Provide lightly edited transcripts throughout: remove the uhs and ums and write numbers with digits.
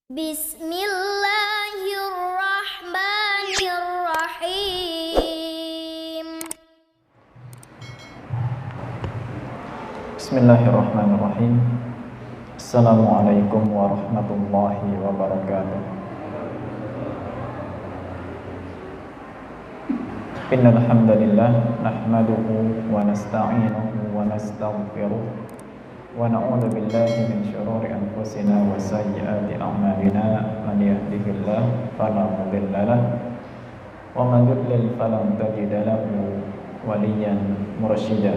Bismillahirrahmanirrahim. Bismillahirrahmanirrahim. Assalamualaikum warahmatullahi wabarakatuh. Innal hamdalillah nahmaduhu wa nasta'inuhu wa nastaghfiruh wa na'udzu billahi min shururi anfusina wa sayyiati a'malina. Man yahdihillahu fala mudilla lahu wa man yudlil falan tajida lahu waliyan mursyida.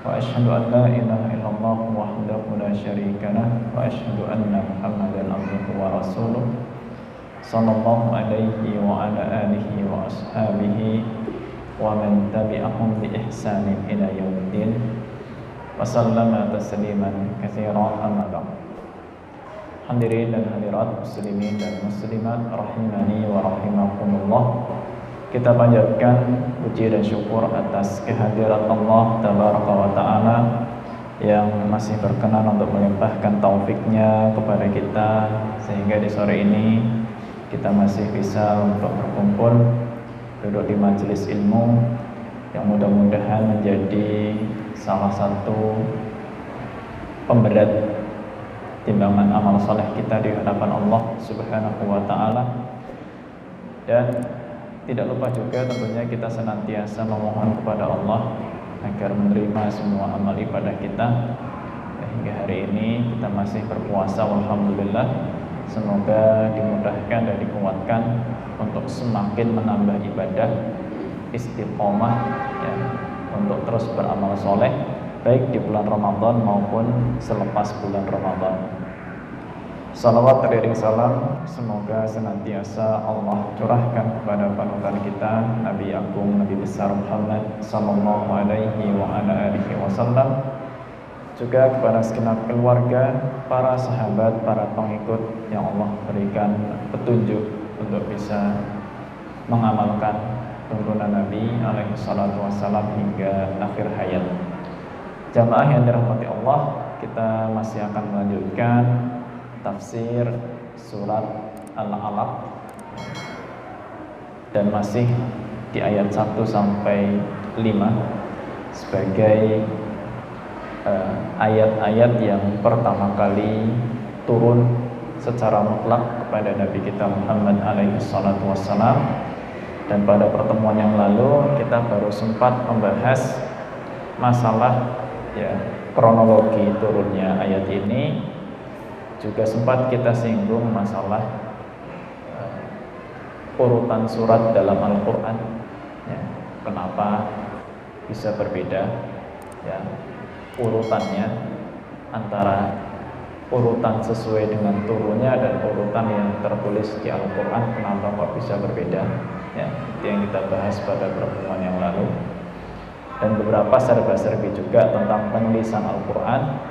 Wa asyhadu an la ilaha illallah wahdahu la syarika lah wa asyhadu anna Muhammadan abduhu wa rasuluh sallallahu alaihi wa ala alihi wa ashabihi wa man tabi'ahum bi ihsanin ila yaumiddin wa sallama tasliman katsiran amma ba'd. Hadirin dan hadirat muslimin dan muslimat rahimani wa rahimakumullah. Kita panjatkan puji dan syukur atas kehadiran Allah tabaraka wa taala yang masih berkenan untuk melimpahkan taufiknya kepada kita sehingga di sore ini kita masih bisa untuk berkumpul duduk di majelis ilmu yang mudah-mudahan menjadi salah satu pemberat timbangan amal soleh kita di hadapan Allah Subhanahu wa taala. Dan tidak lupa juga tentunya kita senantiasa memohon kepada Allah agar menerima semua amal ibadah kita. Hingga hari ini kita masih berpuasa, alhamdulillah. Semoga dimudahkan dan dikuatkan untuk semakin menambah ibadah, istiqomah ya, untuk terus beramal soleh baik di bulan Ramadan maupun selepas bulan Ramadan. Salawat teriring salam semoga senantiasa Allah curahkan kepada panutan kita Nabi Agung Nabi besar Muhammad sallallahu alaihi wa ala alihi wasallam, juga kepada segenap keluarga, para sahabat, para pengikut yang Allah berikan petunjuk untuk bisa mengamalkan tuntunan Nabi alaihi salatu wassalam hingga akhir hayat. Jamaah yang dirahmati Allah, kita masih akan melanjutkan tafsir surat Al-Alaq dan masih di ayat 1 sampai 5 sebagai ayat-ayat yang pertama kali turun secara mutlak kepada Nabi kita Muhammad alaihi salatu wassalam. Dan pada pertemuan yang lalu kita baru sempat membahas masalah ya, kronologi turunnya ayat ini. Juga sempat kita singgung masalah urutan surat dalam Al-Quran ya, kenapa bisa berbeda ya, urutannya antara urutan sesuai dengan turunnya dan urutan yang tertulis di Al-Quran, kenapa kok bisa berbeda ya, itu yang kita bahas pada pertemuan yang lalu. Dan beberapa serba-serbi juga tentang penulisan Al-Quran.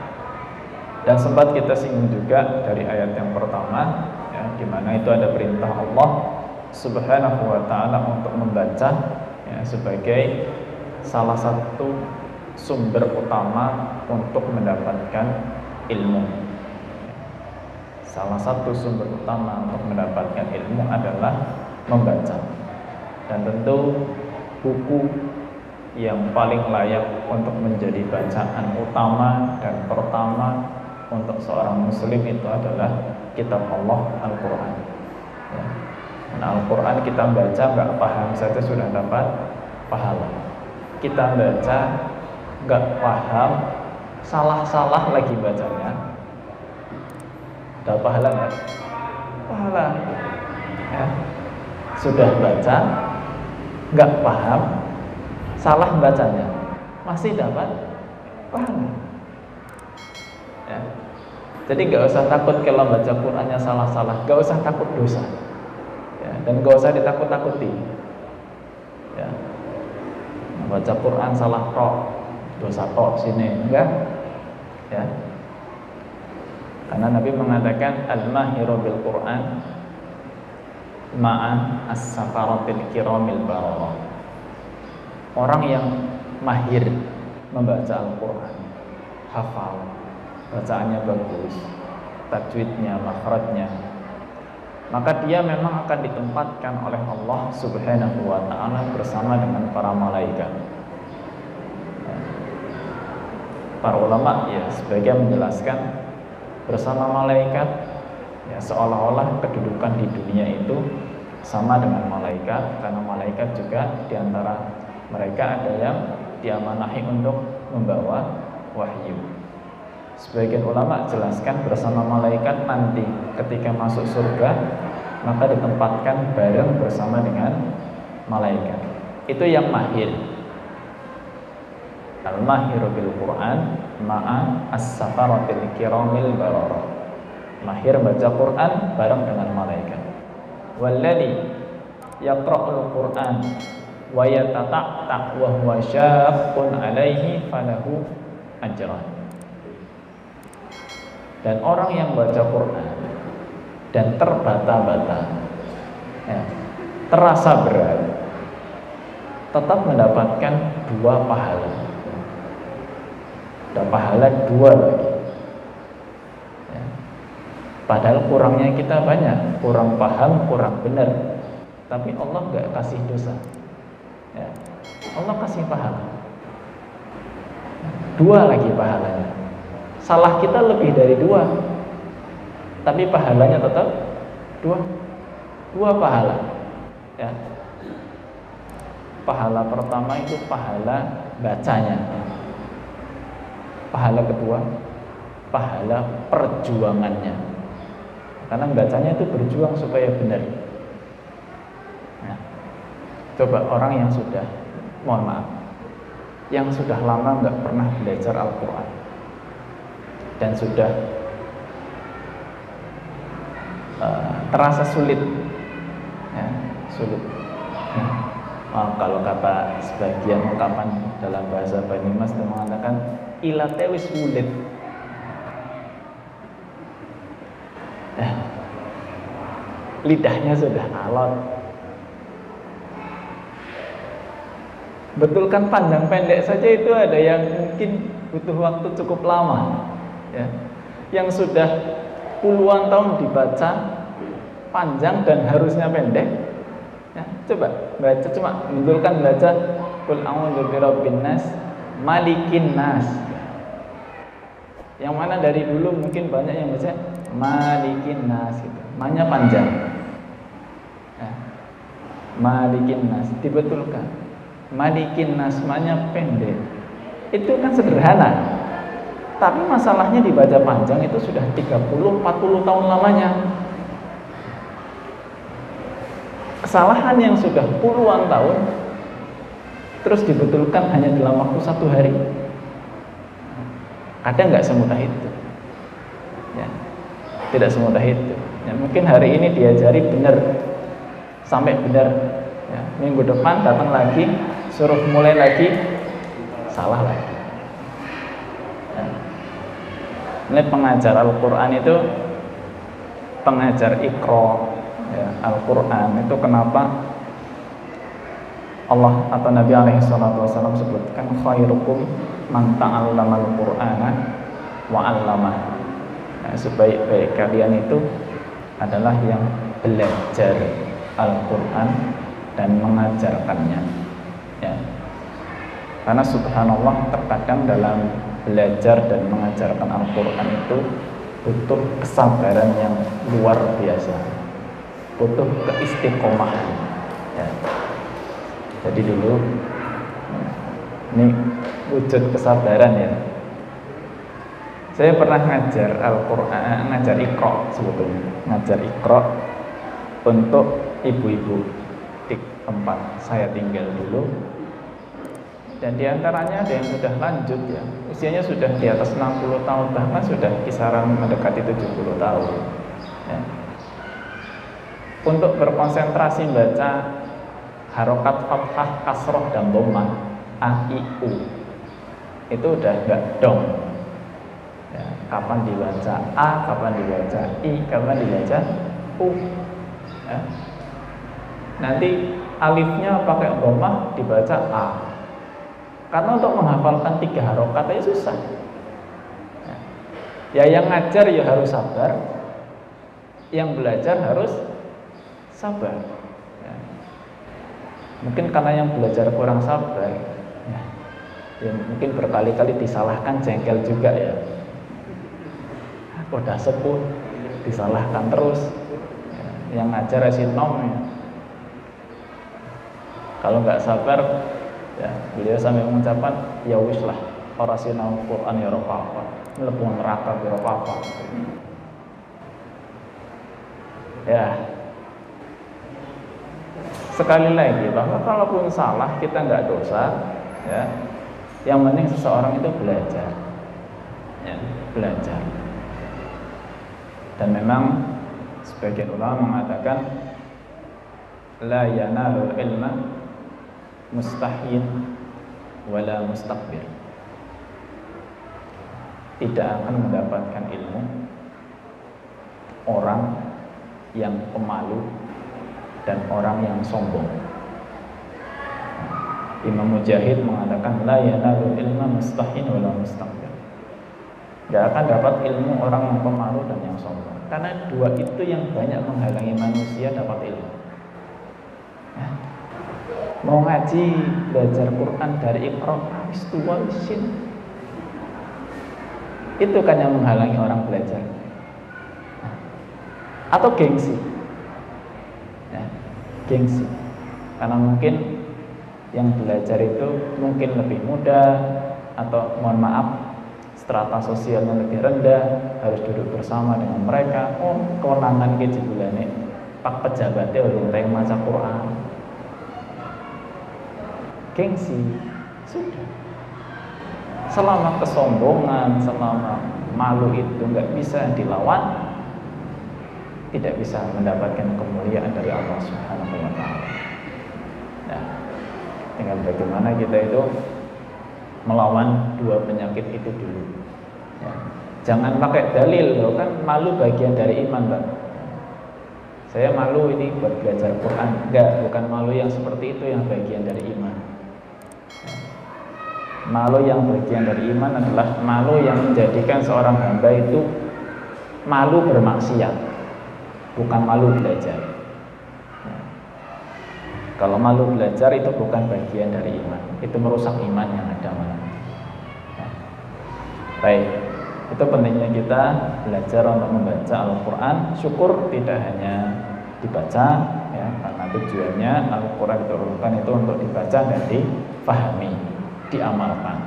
Dan sempat kita singgung juga dari ayat yang pertama ya, di mana itu ada perintah Allah Subhanahu wa taala untuk membaca ya, sebagai salah satu sumber utama untuk mendapatkan ilmu. Salah satu sumber utama untuk mendapatkan ilmu adalah membaca. Dan tentu buku yang paling layak untuk menjadi bacaan utama dan pertama untuk seorang muslim itu adalah kitab Allah, Al-Quran ya. Nah, Al-Quran kita baca nggak paham saja sudah dapat pahala. Kita baca nggak paham, salah-salah lagi bacanya, dapat pahala nggak? Pahala ya. Sudah baca nggak paham, salah bacanya, masih dapat pahala ya. Jadi nggak usah takut kalau baca Qurannya salah-salah, nggak usah takut dosa ya. Dan nggak usah ditakut-takuti ya. Baca Quran salah tok, dosa tok sini enggak ya. Karena Nabi mengatakan al-mahiru bil Quran ma'a as-safaratil kiramil bararah. Orang yang mahir membaca Al-Quran, hafal, bacaannya bagus, tajwidnya, makhrajnya, maka dia memang akan ditempatkan oleh Allah Subhanahu wa taala bersama dengan para malaikat. Para ulama ya sebagian menjelaskan bersama malaikat ya seolah-olah kedudukan di dunia itu sama dengan malaikat, karena malaikat juga diantara mereka ada yang diamanahi untuk membawa wahyu. Sebagian ulama jelaskan bersama malaikat nanti ketika masuk surga maka ditempatkan bareng bersama dengan malaikat. Itu yang mahir. Al-mahiru bil Quran ma'a as-safaratil kiramil barara. Mahir baca Quran bareng dengan malaikat. Walladzi yaqra'ul Quran wa yatata'ta wa huwa syaqqun 'alaihi falahu ajran. Dan orang yang baca Quran dan terbata-bata ya, terasa berat, tetap mendapatkan 2 pahala. Dan pahala 2 lagi ya. Padahal kurangnya kita banyak, kurang paham, kurang benar, tapi Allah gak kasih dosa ya. Allah kasih pahala 2 lagi pahalanya. Salah kita lebih dari 2, tapi pahalanya tetap 2 pahala ya. Pahala pertama itu pahala bacanya, pahala kedua pahala perjuangannya, karena bacanya itu berjuang supaya benar. Nah, coba orang yang sudah, mohon maaf, yang sudah lama nggak pernah belajar Al-Quran dan sudah terasa sulit ya, sulit ya. Kalau kata sebagian ungkapan dalam bahasa Banyumas itu mengatakan ilate wis sulit ya. Lidahnya sudah alot. Betulkan panjang pendek saja itu ada yang mungkin butuh waktu cukup lama ya. Yang sudah puluhan tahun dibaca panjang dan harusnya pendek ya, coba baca, cuma betulkan baca qul a'udzu birabbin nas malikin nas, yang mana dari dulu mungkin banyak yang baca malikin nas gitu, manya panjang ya. Malikin nas dibetulkan, malikin nas manya pendek. Itu kan sederhana, tapi masalahnya dibaca panjang itu sudah 30-40 tahun lamanya. Kesalahan yang sudah puluhan tahun terus dibetulkan hanya dalam waktu 1 hari. Kadang nggak semudah itu ya. Tidak semudah itu ya. Mungkin hari ini diajari benar sampai benar ya. Minggu depan datang lagi suruh mulai lagi salah lagi ya. Ini pengajar Al-Quran itu pengajar Iqra ya, Al-Quran itu kenapa Allah atau Nabi SAW sebutkan khairukum man ta'allamal Qur'ana wa 'allamah. Nah, sebaik-baik kalian itu adalah yang belajar Al-Quran dan mengajarkannya ya. Karena subhanallah terkadang dalam belajar dan mengajarkan Al-Quran itu butuh kesabaran yang luar biasa, butuh keistiqomahan ya. Jadi dulu ini wujud kesabaran ya. Saya pernah ngajar Al-Quran, ngajar Iqra sebetulnya, ngajar Iqra untuk ibu-ibu di tempat saya tinggal dulu. Dan diantaranya ada yang sudah lanjut ya, usianya sudah di atas 60 tahun, bahkan sudah kisaran mendekati 70 tahun ya. Untuk berkonsentrasi baca harokat fathah, kasroh, dan dhammah a, i, u itu udah gak dong ya. Kapan dibaca a, kapan dibaca i, kapan dibaca u ya. Nanti alifnya pakai dhammah dibaca a, karena untuk menghafalkan 3 harokat aja susah ya. Yang ngajar ya harus sabar, yang belajar harus sabar. Ya. Mungkin karena yang belajar kurang sabar, ya mungkin berkali-kali disalahkan, jengkel juga ya. Udah sepuh disalahkan terus, ya. Yang ngajar asinom ya. Kalau nggak sabar, ya beliau sampai mengucapkan, ya wis lah, ora sinau Quran ya ora apa-apa, mlebu neraka ya ora apa-apa. Ya. Sekali lagi bahwa kalaupun salah kita nggak dosa, ya. Yang penting seseorang itu belajar, ya, belajar. Dan memang sebagian ulama mengatakan la yanalul ilma mustahyin wala mustakbir. Tidak akan mendapatkan ilmu orang yang pemalu dan orang yang sombong. Imam Mujahid mengatakan la yanalul ilma mustahyin wala mustakbir. Tidak akan dapat ilmu orang yang pemalu dan yang sombong. Karena dua itu yang banyak menghalangi manusia dapat ilmu. Ya. Mau ngaji, belajar Quran dari Iqra, istuwasin. Itu kan yang menghalangi orang belajar. Atau gengsi. Ya, gengsi. Karena mungkin yang belajar itu mungkin lebih muda, atau mohon maaf strata sosialnya lebih rendah, harus duduk bersama dengan mereka. Oh, kewenangan ke jebulane pak pejabatnya urung teng maca Quran. Gengsi. Sudah. Selama kesombongan, selama malu itu nggak bisa dilawan, tidak bisa mendapatkan kemuliaan dari Allah Subhanahu wa taala. Nah, tinggal bagaimana kita itu melawan dua penyakit itu dulu. Ya. Jangan pakai dalil, loh kan malu bagian dari iman, Pak. Saya malu ini buat belajar Quran. Enggak, bukan malu yang seperti itu yang bagian dari iman. Ya. Malu yang bagian dari iman adalah malu yang menjadikan seorang hamba itu malu bermaksiat, bukan malu belajar. Ya. Kalau malu belajar itu bukan bagian dari iman, itu merusak iman yang ada malah. Ya. Baik. Itu pentingnya kita belajar untuk membaca Al-Quran. Syukur tidak hanya dibaca, ya, karena tujuannya Al-Quran diturunkan itu untuk dibaca dan difahami, diamalkan.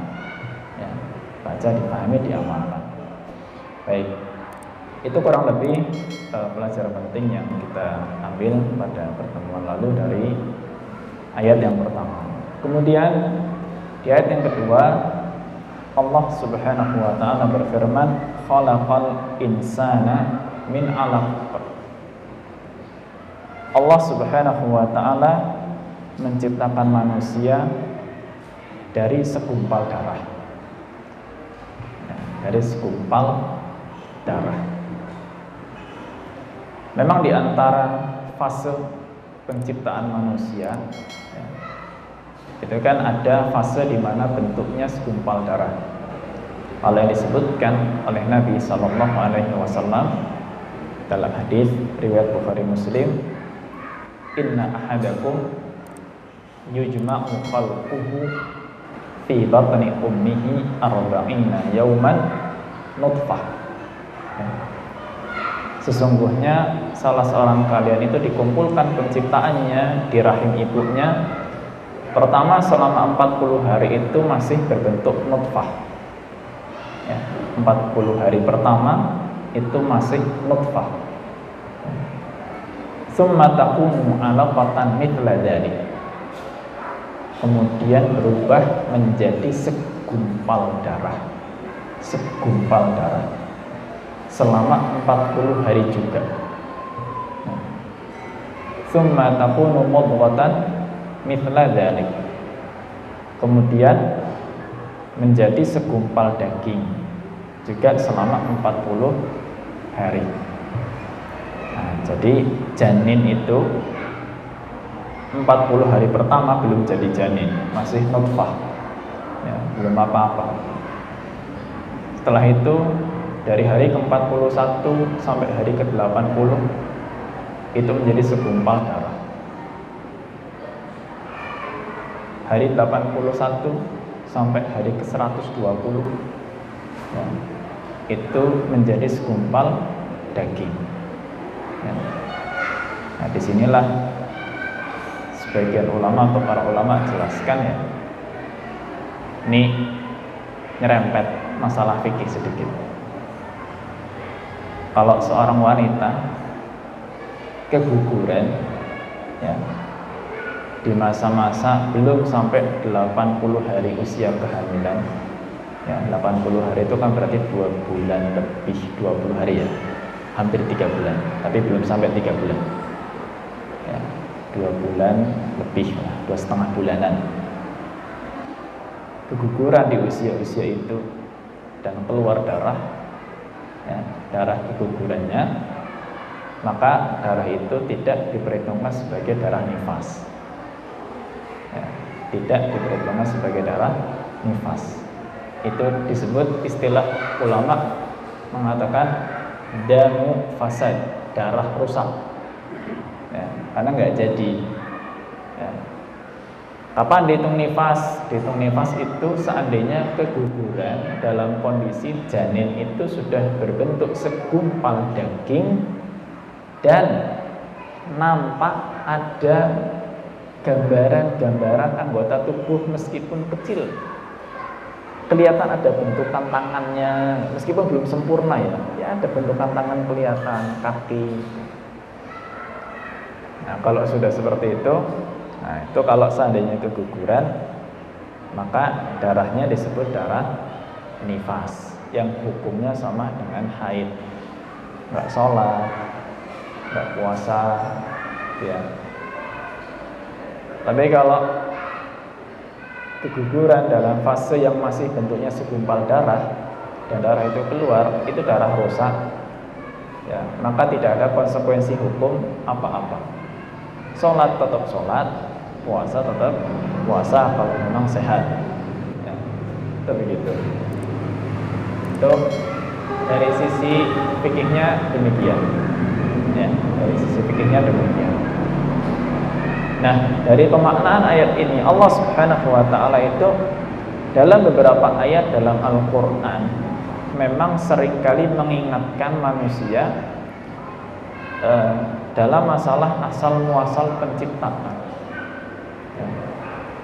Ya, baca, difahami, diamalkan. Baik, itu kurang lebih pelajaran penting yang kita ambil pada pertemuan lalu dari ayat yang pertama. Kemudian di ayat yang kedua, Allah Subhanahu wa taala berfirman, khalaqal insana min 'alaq. Allah Subhanahu wa taala menciptakan manusia dari segumpal darah. Dari segumpal darah. Memang di antara fase penciptaan manusia, ya, itu kan ada fase di mana bentuknya segumpal darah. Hal yang disebutkan oleh Nabi Sallallahu Alaihi Wasallam dalam hadis riwayat Bukhari Muslim, Inna ahadakum yujma'u khalquhu fi batni ummihi arba'ina yawman nutfah. Sesungguhnya salah seorang kalian itu dikumpulkan penciptaannya di rahim ibunya. Pertama selama 40 hari itu masih berbentuk nutfah, ya, 40 hari pertama itu masih nutfah. Tsumma takunu 'alaqatan mithla dzalik. Kemudian berubah menjadi segumpal darah. Segumpal darah selama 40 hari juga. Tsumma takunu mudghatan mithla dzalik. Kemudian menjadi segumpal daging juga selama 40 hari. Nah, jadi janin itu 40 hari pertama belum jadi janin, masih nutfah, ya, belum apa-apa. Setelah itu dari hari ke-41 sampai hari ke-80 itu menjadi segumpal darah. Hari 81 sampai hari ke-120 ya, itu menjadi segumpal daging ya. Nah disinilah sebagian ulama atau para ulama jelaskan ya, ini nyerempet masalah fikih sedikit. Kalau seorang wanita keguguran ya, di masa-masa belum sampai 80 hari usia kehamilan ya, 80 hari itu kan berarti 2 bulan lebih, 20 hari ya, hampir 3 bulan, tapi belum sampai 3 bulan ya, 2 bulan lebih lah, 2,5 bulanan keguguran di usia-usia itu dan keluar darah ya, darah kegugurannya, maka darah itu tidak diperhitungkan sebagai darah nifas ya, tidak diperhitungkan sebagai darah nifas. Itu disebut, istilah ulama mengatakan damu fasad, darah rusak ya, karena nggak jadi ya. Kapan dihitung nifas? Dihitung nifas itu seandainya keguguran dalam kondisi janin itu sudah berbentuk segumpal daging dan nampak ada gambaran-gambaran anggota tubuh meskipun kecil, kelihatan ada bentukan tangannya meskipun belum sempurna ya ada bentukan tangan kelihatan, kaki. Nah kalau sudah seperti itu, nah itu kalau seandainya keguguran, maka darahnya disebut darah nifas yang hukumnya sama dengan haid, nggak sholat, nggak puasa ya. Tapi kalau keguguran dalam fase yang masih bentuknya segumpal darah dan darah itu keluar, itu darah rusak ya, maka tidak ada konsekuensi hukum apa-apa. Sholat tetap sholat, puasa tetap puasa kalau memang sehat ya, itu begitu. Itu dari sisi fikihnya demikian ya, dari sisi fikihnya demikian. Nah, dari pemaknaan ayat ini, Allah Subhanahu wa ta'ala itu dalam beberapa ayat dalam Al-Quran memang seringkali mengingatkan manusia dalam masalah asal muasal penciptaan ya.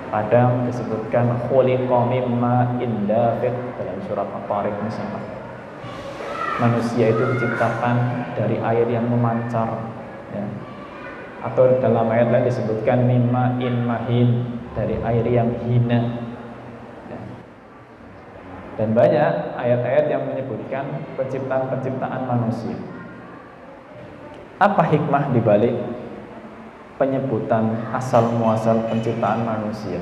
Kadang disebutkan khuliqa mimma indafiq dalam surat At-Tariq misalnya, manusia itu diciptakan dari air yang memancar ya. Atau dalam ayat lain disebutkan mimma in mahin, dari air yang hina ya. Dan banyak ayat-ayat yang menyebutkan penciptaan-penciptaan manusia. Apa hikmah dibalik penyebutan asal muasal penciptaan manusia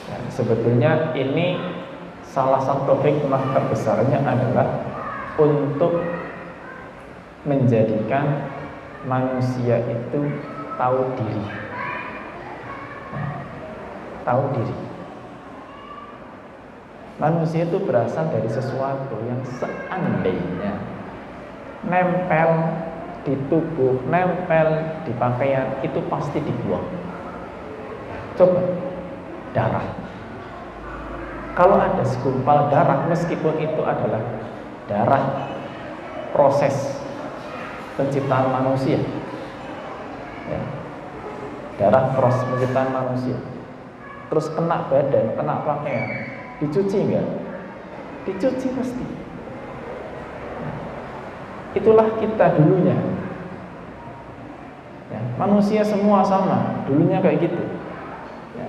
ya, sebetulnya ini salah satu hikmah terbesarnya adalah untuk menjadikan manusia itu tahu diri. Tahu diri. Manusia itu berasal dari sesuatu yang seandainya nempel di tubuh, nempel di pakaian, itu pasti dibuang. Coba darah. Kalau ada segumpal darah, meskipun itu adalah darah proses penciptaan manusia ya, darah proses penciptaan manusia, terus kena badan, kena pakaian, dicuci enggak? Dicuci pasti ya. Itulah kita dulunya ya, manusia semua sama dulunya kayak gitu ya.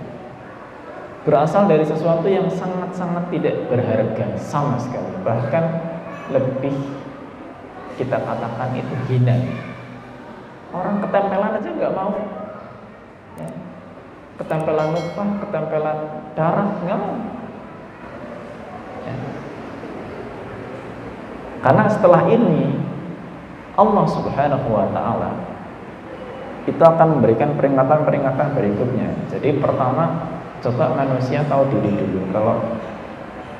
Berasal dari sesuatu yang sangat-sangat tidak berharga sama sekali, bahkan lebih kita katakan itu hina. Orang ketempelan aja nggak mau ya. Ketempelan nutfah, ketempelan darah nggak mau ya. Karena setelah ini Allah Subhanahu wa ta'ala itu akan memberikan peringatan-peringatan berikutnya. Jadi pertama, coba manusia tahu diri dulu kalau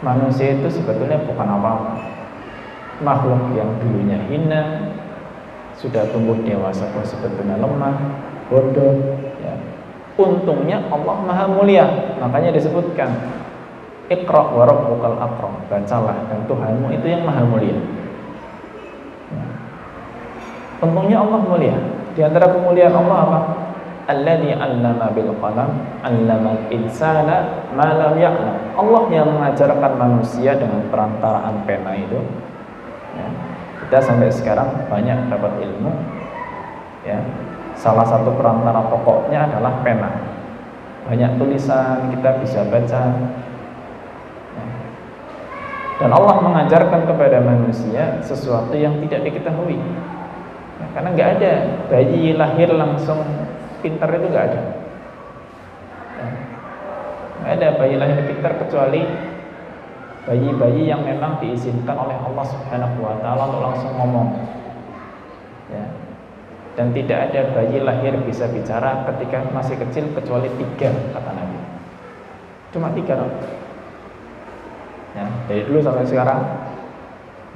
manusia itu sebetulnya bukan apa-apa, makhluk yang dulunya hina sudah tumbuh dewasa pun sebetulnya lemah, bodoh, ya. Untungnya Allah Maha Mulia, makanya disebutkan Iqra wa rabbukal akram, bacalah dan Tuhanmu itu yang Maha Mulia. Ya. Untungnya Allah mulia. Di antara kemuliaan Allah apa? Alladzi 'allama bil qalam 'allamal insana ma lam ya'lam. Allah yang mengajarkan manusia dengan perantaraan pena itu. Ya. Kita sampai sekarang banyak dapat ilmu, ya. Salah satu perantara pokoknya adalah pena. Banyak tulisan kita bisa baca, ya. Dan Allah mengajarkan kepada manusia sesuatu yang tidak diketahui, ya, karena nggak ada bayi lahir langsung pintar, itu nggak ada, ya. Nggak ada bayi lahir pintar kecuali bayi-bayi yang memang diizinkan oleh Allah Subhanahu wa Ta'ala untuk langsung ngomong, ya. Dan tidak ada bayi lahir bisa bicara ketika masih kecil kecuali 3, kata Nabi. Cuma 3 loh. Ya, dari dulu sampai sekarang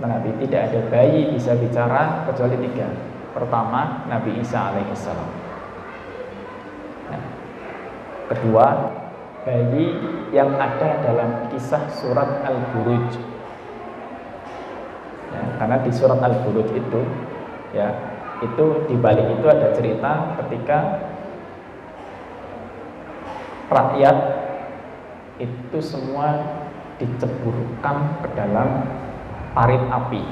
Nabi tidak ada bayi bisa bicara kecuali 3. Pertama Nabi Isa alaihissalam, ya. Kedua bayi yang ada dalam kisah surat Al-Buruj, ya, karena di surat Al-Buruj itu, ya, itu di balik itu ada cerita ketika rakyat itu semua diceburkan ke dalam parit api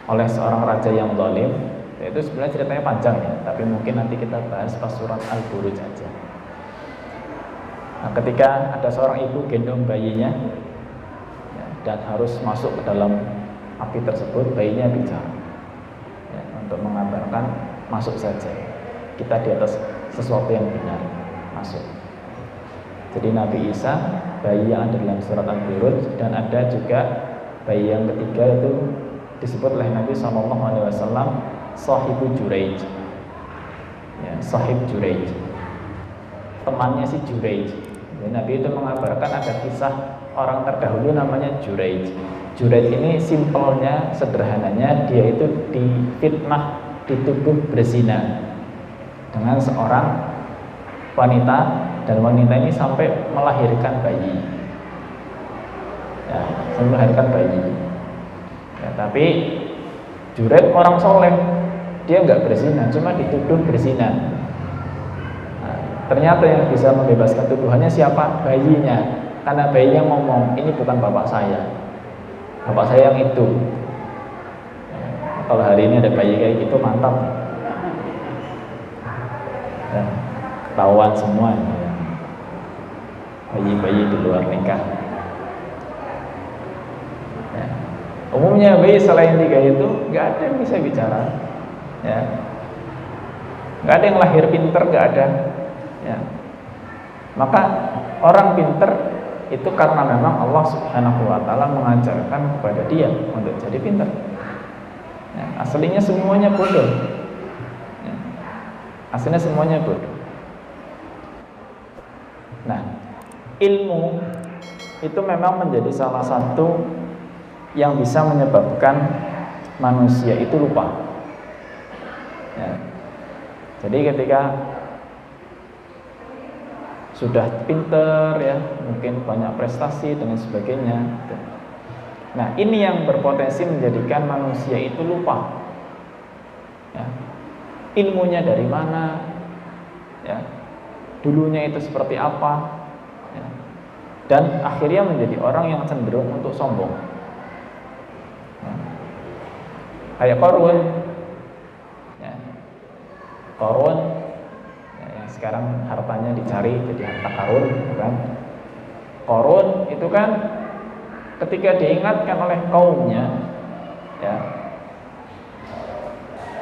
oleh seorang raja yang zalim. Itu sebenarnya ceritanya panjang, ya, tapi mungkin nanti kita bahas pas surat Al-Buruj aja. Nah, ketika ada seorang ibu gendong bayinya, ya, dan harus masuk ke dalam api tersebut, bayinya bicara, ya, untuk mengabarkan masuk saja, kita di atas sesuatu yang benar, masuk. Jadi Nabi Isa, bayi yang ada dalam surat Al-Buruj, dan ada juga bayi yang ketiga itu disebut oleh Nabi SAW Sahibu Juraij, ya, Sahib Juraij, temannya si Juraij. Nabi itu mengabarkan ada kisah orang terdahulu namanya Juraij. Juraij ini simpelnya, sederhananya, dia itu difitnah, dituduh berzina dengan seorang wanita, dan wanita ini sampai melahirkan bayi, ya, sampai melahirkan bayi, ya. Tapi Juraij orang soleh, dia nggak berzina, cuma dituduh berzina. Ternyata yang bisa membebaskan tuduhannya siapa? Bayinya. Karena bayinya ngomong, ini bukan bapak saya yang itu. Kalau hari ini ada bayi kayak gitu, mantap, ya, ketahuan semua, ya. Bayi-bayi di luar nikah, ya. Umumnya bayi selain 3 itu nggak ada yang bisa bicara, ya. Nggak ada yang lahir pinter, nggak ada. Ya. Maka orang pinter itu karena memang Allah Subhanahu wa Ta'ala mengajarkan kepada dia untuk jadi pinter, ya. Aslinya semuanya bodoh, ya. Aslinya semuanya bodoh. Nah, ilmu itu memang menjadi salah satu yang bisa menyebabkan manusia itu lupa, ya. Jadi ketika sudah pinter, ya, mungkin banyak prestasi dan sebagainya. Nah, ini yang berpotensi menjadikan manusia itu lupa, ya, ilmunya dari mana, ya, dulunya itu seperti apa, ya, dan akhirnya menjadi orang yang cenderung untuk sombong, ya. Kayak Qarun, ya. Qarun sekarang hartanya dicari jadi harta karun, kan? Qarun itu kan ketika diingatkan oleh kaumnya, ya,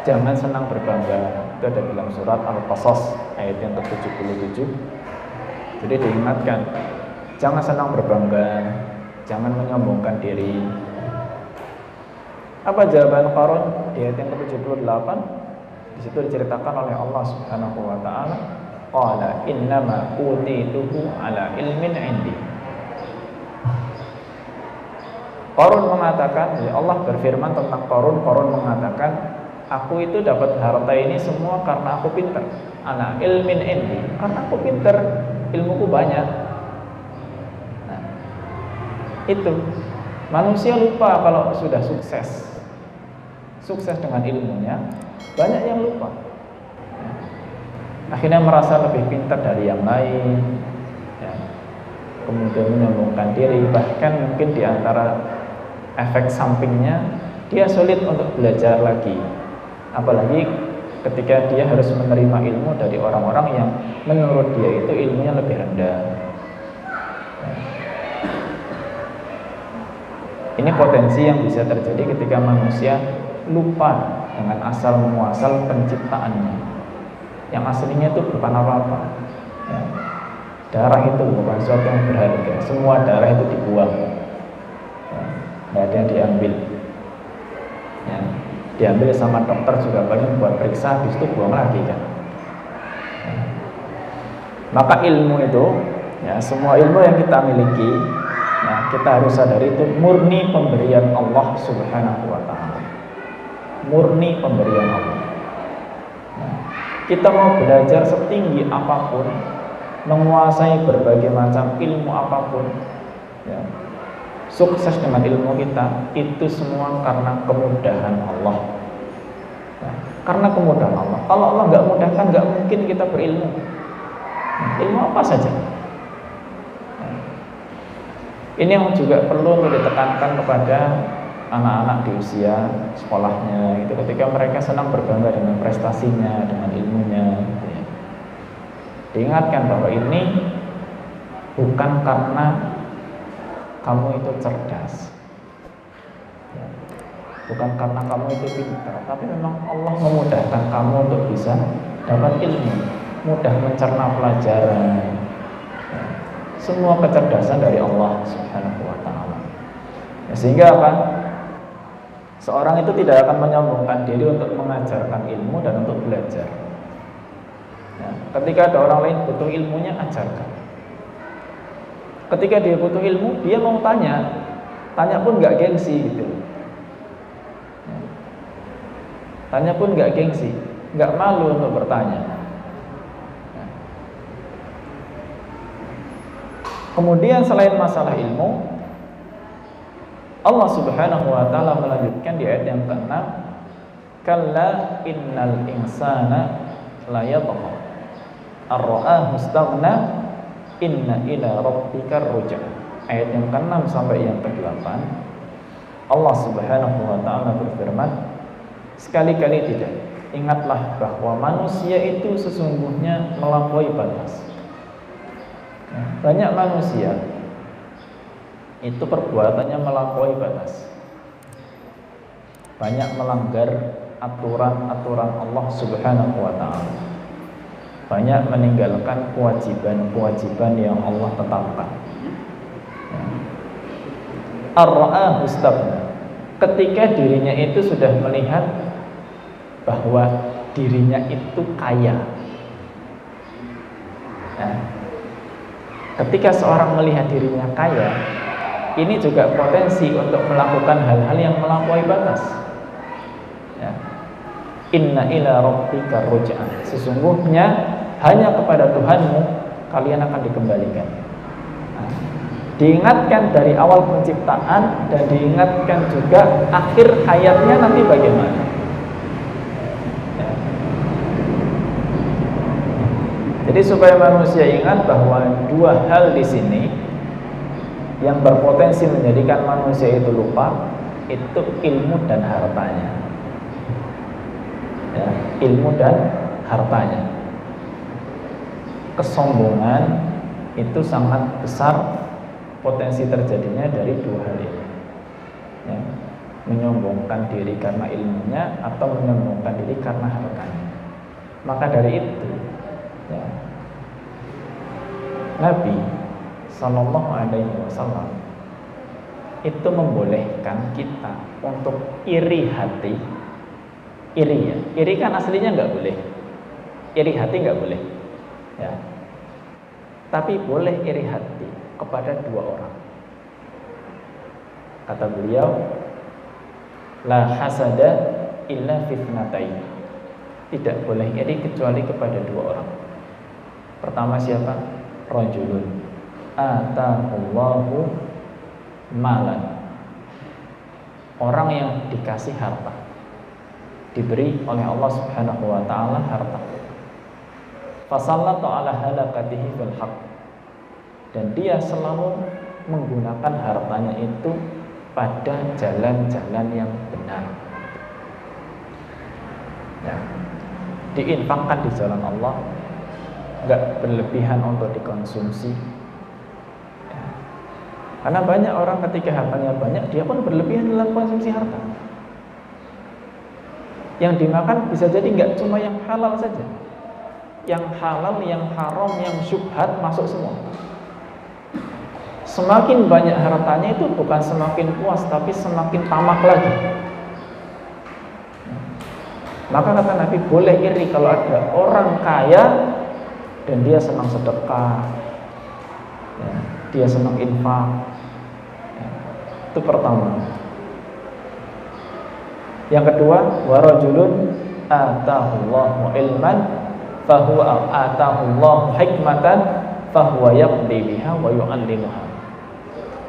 jangan senang berbangga. Itu ada dalam surat Al-Qasas ayat yang ke-77. Jadi diingatkan, jangan senang berbangga, jangan menyombongkan diri. Apa jawaban Qarun di ayat yang ke-78? Di situ diceritakan oleh Allah Subhanahu wa Ta'ala, qala innama utituhu ala ilmin indi. Qarun mengatakan, ya Allah berfirman tentang Qarun mengatakan, aku itu dapat harta ini semua karena aku pintar. Ana ilmin indi, karena aku pintar, ilmuku banyak. Nah, itu manusia lupa kalau sudah sukses dengan ilmunya, banyak yang lupa. Akhirnya merasa lebih pintar dari yang lain, ya. Kemudian menyombongkan diri, bahkan mungkin di antara efek sampingnya dia sulit untuk belajar lagi, apalagi ketika dia harus menerima ilmu dari orang-orang yang menurut dia itu ilmunya lebih rendah. Ini potensi yang bisa terjadi ketika manusia lupa dengan asal muasal penciptaannya, yang aslinya itu bukan apa-apa, ya. Darah itu bukan sesuatu yang berharga, semua darah itu dibuang, ya. Tidak ada yang diambil, ya. Diambil sama dokter juga paling buat periksa, habis itu buang lagi kan. Ya. Maka ilmu itu, ya, semua ilmu yang kita miliki, nah, kita harus sadari itu murni pemberian Allah Subhanahu wa Ta'ala, murni pemberian Allah. Nah, kita mau belajar setinggi apapun, menguasai berbagai macam ilmu apapun, ya, sukses dengan ilmu kita, itu semua karena kemudahan Allah. Nah, karena kemudahan Allah. Kalau Allah nggak mudahkan, nggak mungkin kita berilmu. Ilmu apa saja. Nah, ini yang juga perlu ditekankan kepada anak-anak di usia sekolahnya, itu ketika mereka senang berbangga dengan prestasinya, dengan ilmunya, gitu ya. Diingatkan bahwa ini bukan karena kamu itu cerdas, ya, bukan karena kamu itu pintar, tapi memang Allah memudahkan kamu untuk bisa dapat ilmu, mudah mencerna pelajaran, ya. Semua kecerdasan dari Allah Subhanahu wa Ta'ala, ya, sehingga apa? Seorang itu tidak akan menyombongkan diri untuk mengajarkan ilmu dan untuk belajar, ya. Ketika ada orang lain butuh ilmunya, ajarkan. Ketika dia butuh ilmu, dia mau tanya pun nggak gengsi gitu. Tanya pun nggak gengsi, nggak malu untuk bertanya. Kemudian selain masalah ilmu, Allah Subhanahu wa Ta'ala melanjutkan di ayat yang ke-6, kalla innal insana la yatgha ar-ra'ahu istaghna inna ila rabbika ruj'a. Ayat yang ke-6 sampai yang ke-8, Allah Subhanahu wa Ta'ala berfirman, sekali-kali tidak, ingatlah bahwa manusia itu sesungguhnya melampaui batas. Banyak manusia itu perbuatannya melampaui batas, banyak melanggar aturan-aturan Allah Subhanahu wa Ta'ala, banyak meninggalkan kewajiban-kewajiban yang Allah tetapkan. Ar-ra'ahu istaghna, ketika dirinya itu sudah melihat bahwa dirinya itu kaya. Nah, ketika seorang melihat dirinya kaya, ini juga potensi untuk melakukan hal-hal yang melampaui batas, ya. Inna ila rabbika ruj'an, sesungguhnya hanya kepada Tuhanmu kalian akan dikembalikan. Nah, diingatkan dari awal penciptaan dan diingatkan juga akhir hayatnya nanti bagaimana, ya. Jadi supaya manusia ingat bahwa dua hal di sini yang berpotensi menjadikan manusia itu lupa, itu ilmu dan hartanya, ya, ilmu dan hartanya. Kesombongan itu sangat besar potensi terjadinya dari dua hal ini, ya, menyombongkan diri karena ilmunya atau menyombongkan diri karena hartanya. Maka dari itu, ya, Nabi Sallallahu Alaihi Wasallam itu membolehkan kita untuk iri hati. Iri, ya, iri kan aslinya nggak boleh, iri hati nggak boleh, ya. Tapi boleh iri hati kepada dua orang. Kata beliau, la hasada illa fitnatain. Tidak boleh iri kecuali kepada dua orang. Pertama siapa? Rajulun atahullahu malan. Orang yang dikasih harta, diberi oleh Allah Subhanahu wa taala harta. Fasallatu ala halakatihi fil haqq. Dan dia selalu menggunakan hartanya itu pada jalan-jalan yang benar. Ya. Diinfakkan di jalan Allah, enggak berlebihan untuk dikonsumsi. Ya. Karena banyak orang ketika hartanya banyak, dia pun berlebihan dalam konsumsi harta. Yang dimakan bisa jadi enggak cuma yang halal saja. Yang halal, yang haram, yang syubhat masuk semua. Semakin banyak hartanya itu bukan semakin puas, tapi semakin tamak lagi. Maka kata Nabi, boleh iri kalau ada orang kaya dan dia senang sedekah, ya, dia senang infak. Ya, itu pertama. Yang kedua, warajulun atahullahu ilman fahuwa atahullahu hikmatan fahuwa yaqdi biha wa yu'allimuha.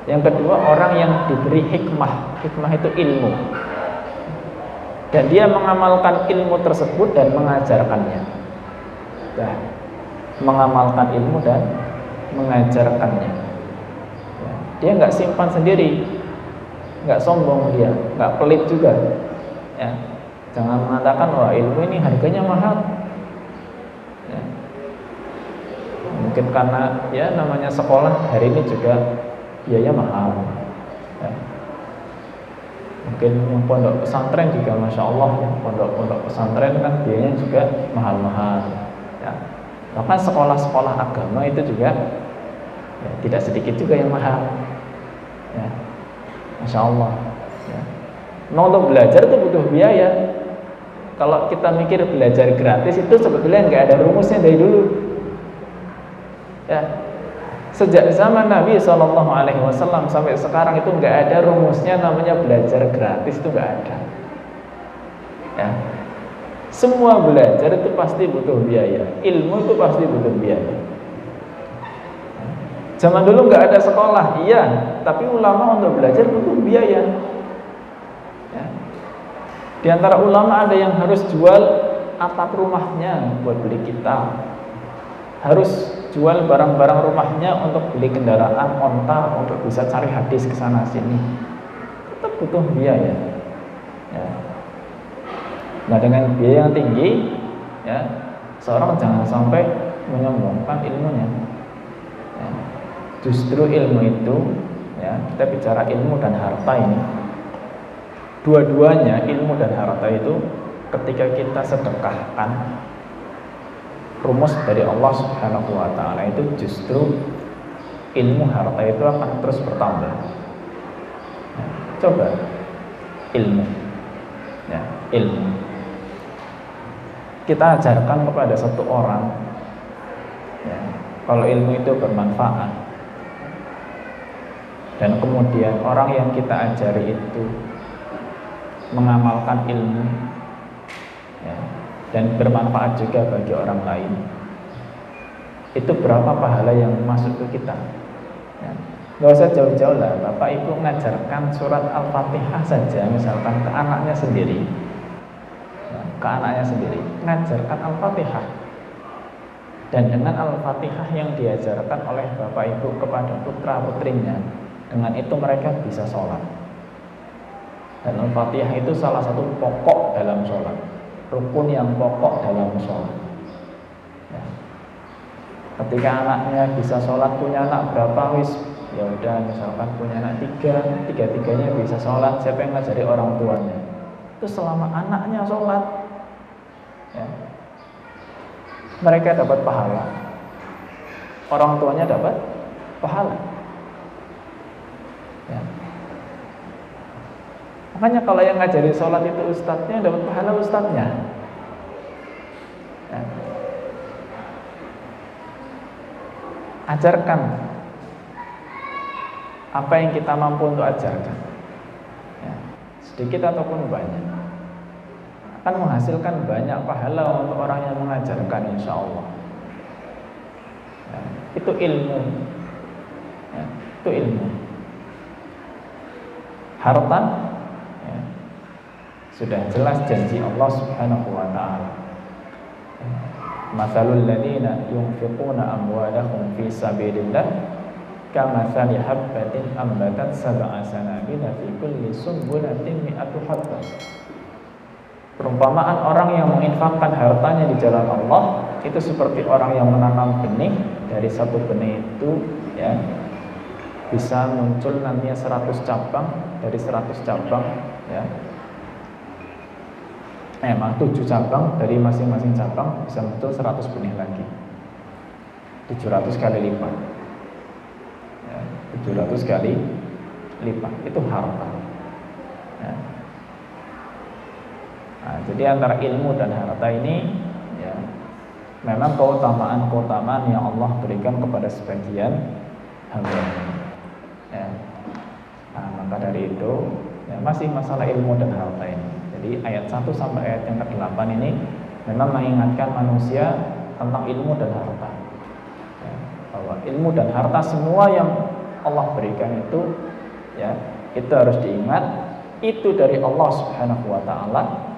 Yang kedua, orang yang diberi hikmah. Hikmah itu ilmu. Dan dia mengamalkan ilmu tersebut dan mengajarkannya. Ya, mengamalkan ilmu dan mengajarkannya. Ya, dia nggak simpan sendiri, nggak sombong dia, nggak pelit juga. Ya, jangan mengatakan wah ilmu ini harganya mahal. Ya, mungkin karena ya namanya sekolah hari ini juga biaya mahal. Ya. Mungkin yang pondok pesantren juga masya Allah ya, pondok pesantren kan biayanya juga mahal-mahal. Ya. Bahkan sekolah-sekolah agama itu juga ya, tidak sedikit juga yang mahal. Ya. Masya Allah. Ya. Mau untuk belajar itu butuh biaya. Kalau kita mikir belajar gratis itu sebetulnya nggak ada rumusnya dari dulu. Ya. Sejak zaman Nabi SAW sampai sekarang itu nggak ada rumusnya namanya belajar gratis, itu nggak ada. Ya. Semua belajar itu pasti butuh biaya, ilmu itu pasti butuh biaya. Zaman dulu nggak ada sekolah, iya, tapi ulama untuk belajar butuh biaya. Ya. Di antara ulama ada yang harus jual atap rumahnya buat beli kitab, harus jual barang-barang rumahnya untuk beli kendaraan onta untuk bisa cari hadis ke sana sini. Tetap butuh biaya. Ya. Nah, dengan biaya yang tinggi, ya, seorang jangan sampai menyombongkan ilmunya. Ya. Justru ilmu itu, ya, kita bicara ilmu dan harta ini. Dua-duanya ilmu dan harta itu ketika kita sedekahkan, rumus dari Allah Subhanahu wa taala itu justru ilmu harta itu akan terus bertambah. Ya, coba ilmu. Ya, ilmu. Kita ajarkan kepada satu orang. Ya, kalau ilmu itu bermanfaat. Dan kemudian orang yang kita ajari itu mengamalkan ilmu, ya, dan bermanfaat juga bagi orang lain, itu berapa pahala yang masuk ke kita? Ya. Gak usah jauh-jauh lah, Bapak Ibu mengajarkan surat Al-Fatihah saja, misalkan ke anaknya sendiri, ya, ke anaknya sendiri, mengajarkan Al-Fatihah, dan dengan Al-Fatihah yang diajarkan oleh Bapak Ibu kepada putra-putrinya, dengan itu mereka bisa sholat. Dan Al-Fatihah itu salah satu pokok dalam sholat, rukun yang pokok dalam sholat. Ya. Ketika anaknya bisa sholat, punya anak berapa wis, ya udah misalkan punya anak tiga-tiganya bisa sholat. Siapa yang ngajari? Orang tuanya. Itu selama anaknya sholat, ya, mereka dapat pahala, orang tuanya dapat pahala. Ya. Makanya kalau yang ngajari sholat itu ustadznya, dapat pahala ustadznya. Ya. Ajarkan apa yang kita mampu untuk ajarkan. sedikit ataupun banyak, akan menghasilkan banyak pahala untuk orang yang mengajarkan, insya Allah. Ya, itu ilmu, ya, itu ilmu. Harta, ya, sudah jelas janji Allah Subhanahu wa Ta'ala. Mathalul ladzina yunfiquna amwalahum fi sabilillah kamathali habbatin ambatat sab'a sanabila fi kulli sumbulatin mi'atu habbah. Perumpamaan orang yang menginfakkan hartanya di jalan Allah itu seperti orang yang menanam benih. Dari satu benih itu, ya, bisa muncul nantinya 100 cabang. Dari 100 cabang, ya, 7 cabang, dari masing-masing cabang bisa muncul 100 benih lagi, 700 kali lipat, ya, 700 kali lipat. Itu harta, ya. Nah, jadi antara ilmu dan harta ini, ya, memang keutamaan yang Allah berikan kepada sebagian hamba, ya. Nah, maka dari itu, ya, masih masalah ilmu dan harta ini. Jadi ayat 1 sampai ayat yang ke-8 ini memang mengingatkan manusia tentang ilmu dan harta, ya, bahwa ilmu dan harta semua yang Allah berikan itu, ya, itu harus diingat, itu dari Allah Subhanahu wa Ta'ala.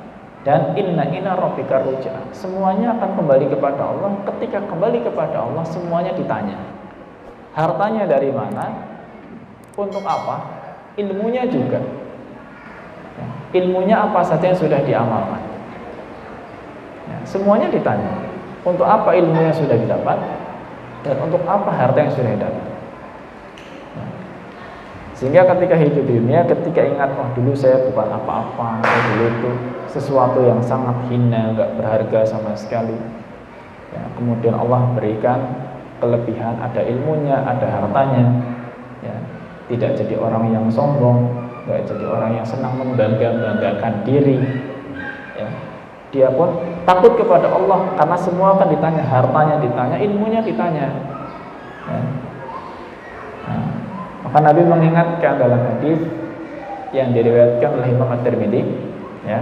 Dan inna rabbika ruj'a, semuanya akan kembali kepada Allah. Ketika kembali kepada Allah, semuanya ditanya, hartanya dari mana, untuk apa, ilmunya juga, ya, ilmunya apa saja yang sudah diamalkan, ya, semuanya ditanya. Untuk apa ilmu yang sudah didapat, dan untuk apa harta yang sudah didapat, ya. Sehingga ketika hidup di dunia, ketika ingat, oh dulu saya bukan apa-apa, dulu itu sesuatu yang sangat hina, gak berharga sama sekali, ya, kemudian Allah berikan kelebihan, ada ilmunya, ada hartanya, ya, tidak jadi orang yang sombong, gak jadi orang yang senang membanggakan diri, ya. Dia pun takut kepada Allah, karena semua akan ditanya, hartanya ditanya, ilmunya ditanya, ya. Nah, maka Nabi mengingatkan dalam hadis yang diriwayatkan oleh Imam At-Tirmidzi, ya,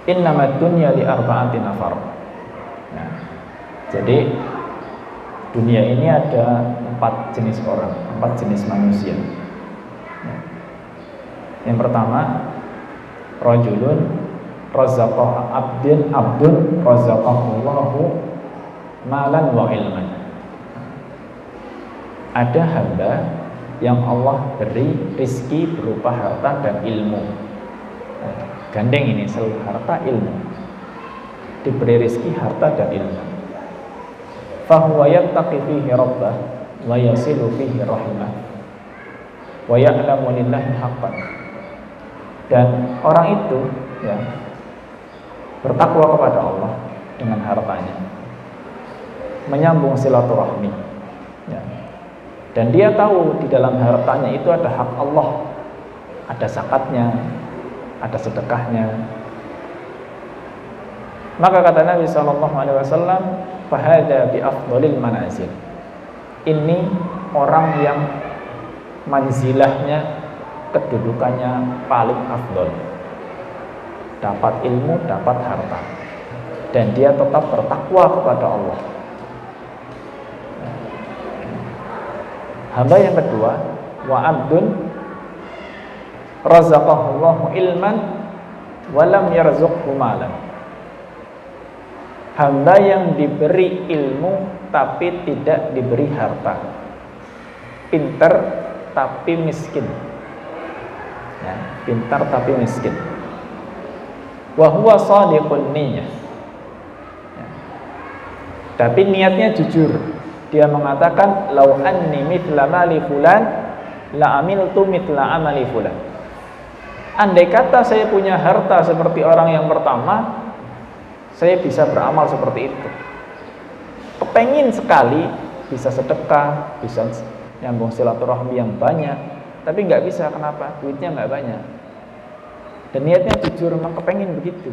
innamad dunya li arba'atin nafar. Nah, jadi dunia ini ada 4 jenis orang, 4 jenis manusia. Ya. Yang pertama, rajulun razaqahu abdun razaqahullahu malan wa ilman. Ada hamba yang Allah beri rizki berupa harta dan ilmu. Gandeng ini, selalu harta ilmu, diberi rizki harta dan ilmu. Fahuwa yattaqi fihi rabbah wa yasilu fihi rahimah wa ya'lamu lillahi haqqan. Dan orang itu, ya, bertakwa kepada Allah dengan hartanya, menyambung silaturahmi, ya. Dan dia tahu di dalam hartanya itu ada hak Allah, ada zakatnya, ada sedekahnya. Maka kata Nabi SAW, fahada bi afdhalil manazil. Ini orang yang manzilahnya, kedudukannya paling afdol. Dapat ilmu, dapat harta, dan dia tetap bertakwa kepada Allah. Hamba yang kedua, wa abdun razaqahullahu ilman walam yarzuqhu malan. Hamba yang diberi ilmu tapi tidak diberi harta, pintar tapi miskin, ya, pintar tapi miskin. Wa huwa shadiqun niyyah, ya, tapi niatnya jujur. Dia mengatakan, lau anni mithla mali fulan la amiltu mithla amali fulan. Andai kata saya punya harta seperti orang yang pertama, saya bisa beramal seperti itu. Kepengin sekali bisa sedekah, bisa nyambung silaturahmi yang banyak, tapi nggak bisa. Kenapa? Duitnya nggak banyak. Dan niatnya jujur, memang kepengin begitu.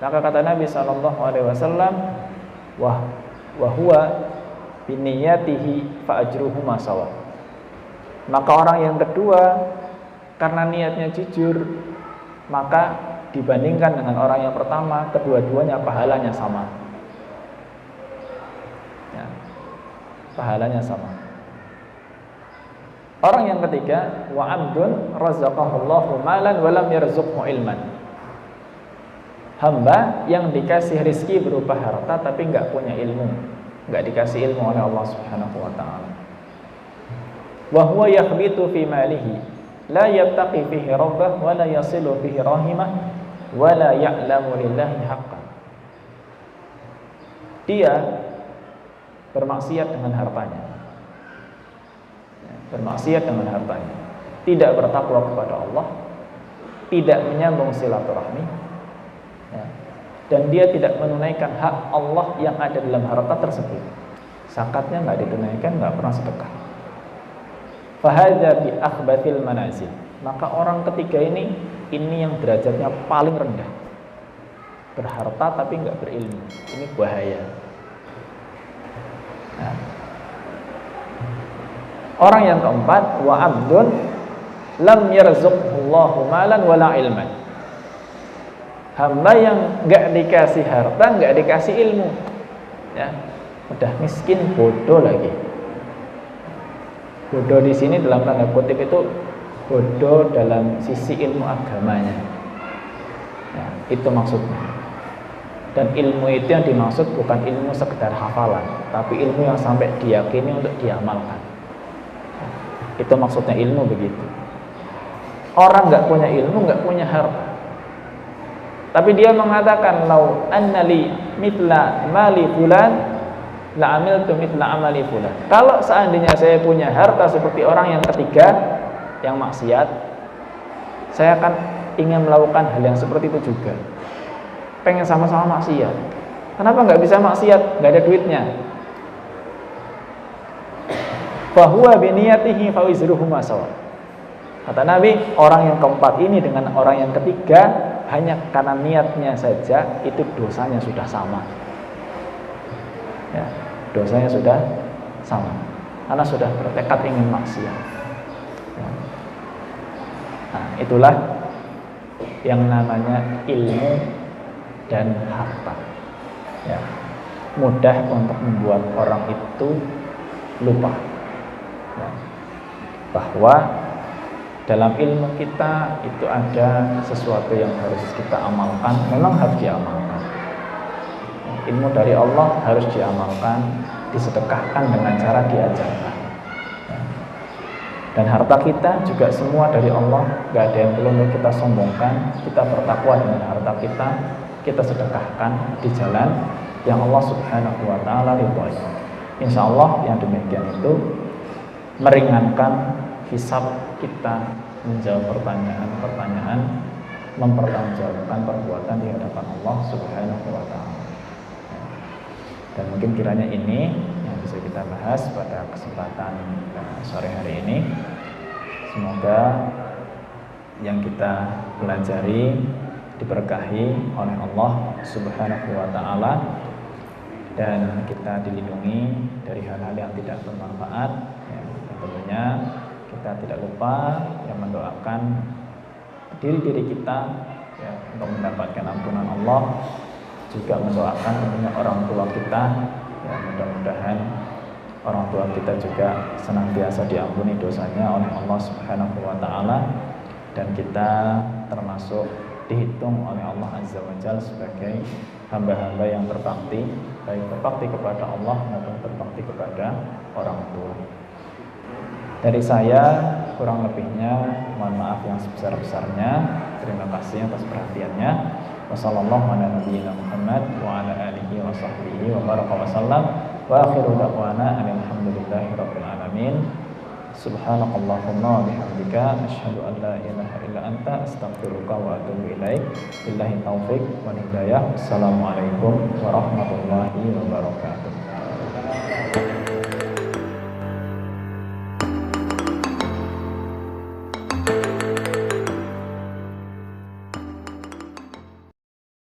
Maka kata Nabi SAW, wah huwa biniyatihi fa ajruhuma sawa. Maka orang yang kedua, karena niatnya jujur, maka dibandingkan dengan orang yang pertama, kedua-duanya pahalanya sama. Ya, pahalanya sama. Orang yang ketiga, wa 'abdun razaqahullahu malan wa lam yarzuqhu ilman. Hamba yang dikasih rizki berupa harta tapi enggak punya ilmu, enggak dikasih ilmu oleh Allah Subhanahu wa taala. Wa huwa yakhbitu fi malihi, la yattaqi fihi rabbah wa la yasilu fihi rahimah wa la ya'lamu lillahi haqqan. Dia bermaksiat dengan hartanya. Bermaksiat dengan hartanya, tidak bertakwa kepada Allah, tidak menyambung silaturahmi, ya, dan dia tidak menunaikan hak Allah yang ada dalam harta tersebut. Zakatnya nggak ditunaikan, nggak pernah sedekah. Fahadza bi akhbathil manazil. Maka orang ketiga ini yang derajatnya paling rendah. Berharta tapi nggak berilmu. Ini bahaya. Nah, orang yang keempat, wa 'abdun lam yarzuqhullahu malan wala ilman. Hamba yang enggak dikasih harta, enggak dikasih ilmu. Ya, udah miskin, bodoh lagi. Bodoh di sini dalam tanda kutip itu bodoh dalam sisi ilmu agamanya. Ya, itu maksudnya. Dan ilmu itu yang dimaksud bukan ilmu sekedar hafalan, tapi ilmu yang sampai diyakini untuk diamalkan. Itu maksudnya ilmu begitu. Orang nggak punya ilmu, nggak punya harta, tapi dia mengatakan lau annali mitla mali fulan la amiltu mitla amali fulan. Kalau seandainya saya punya harta seperti orang yang ketiga yang maksiat, saya akan ingin melakukan hal yang seperti itu juga. Pengen sama-sama maksiat. Kenapa nggak bisa maksiat? Nggak ada duitnya. Fahuwa biniyatihi fawizruhuma sawa. Kata Nabi, orang yang keempat ini dengan orang yang ketiga hanya karena niatnya saja itu dosanya sudah sama. Ya, dosanya sudah sama. Karena sudah bertekad ingin maksiat. Ya. Nah, itulah yang namanya ilmu dan harta. Ya. Mudah untuk membuat orang itu lupa. Ya, bahwa dalam ilmu kita itu ada sesuatu yang harus kita amalkan, memang harus diamalkan. Ilmu dari Allah harus diamalkan, disedekahkan dengan cara diajarkan. Ya. Dan harta kita juga semua dari Allah, gak ada yang perlu kita sombongkan. Kita bertakwa dengan harta kita sedekahkan di jalan yang Allah Subhanahu wa taala ridhoi. Insya Allah yang demikian itu meringankan hisab kita, menjawab pertanyaan-pertanyaan, mempertanggungjawabkan perbuatan di hadapan Allah Subhanahu wa taala. Dan mungkin kiranya ini yang bisa kita bahas pada kesempatan sore hari ini. Semoga yang kita pelajari diberkahi oleh Allah Subhanahu wa taala dan kita dilindungi dari hal-hal yang tidak bermanfaat. Ya, tentunya kita tidak lupa yang mendoakan diri kita ya, untuk mendapatkan ampunan Allah, juga mendoakan tentunya orang tua kita ya, mudah-mudahan orang tua kita juga senantiasa diampuni dosanya oleh Allah Subhanahu wa taala dan kita termasuk dihitung oleh Allah Azza wa Jalla sebagai hamba-hamba yang berbakti, baik berbakti kepada Allah maupun berbakti kepada orang tua. Dari saya kurang lebihnya mohon maaf yang sebesar-besarnya. Terima kasih atas perhatiannya. Wassallallahu ala nabiyyina Muhammad wa ala alihi wa sahbihi wa baraka wa sallam. Wa akhiru da'wana alhamdulillahi rabbil alamin. Subhanakallahumma wa bihamdika asyhadu an la ilaha illa anta astaghfiruka wa atubu ilaik. Billahi taufik wal hidayah. Assalamualaikum warahmatullahi wabarakatuh.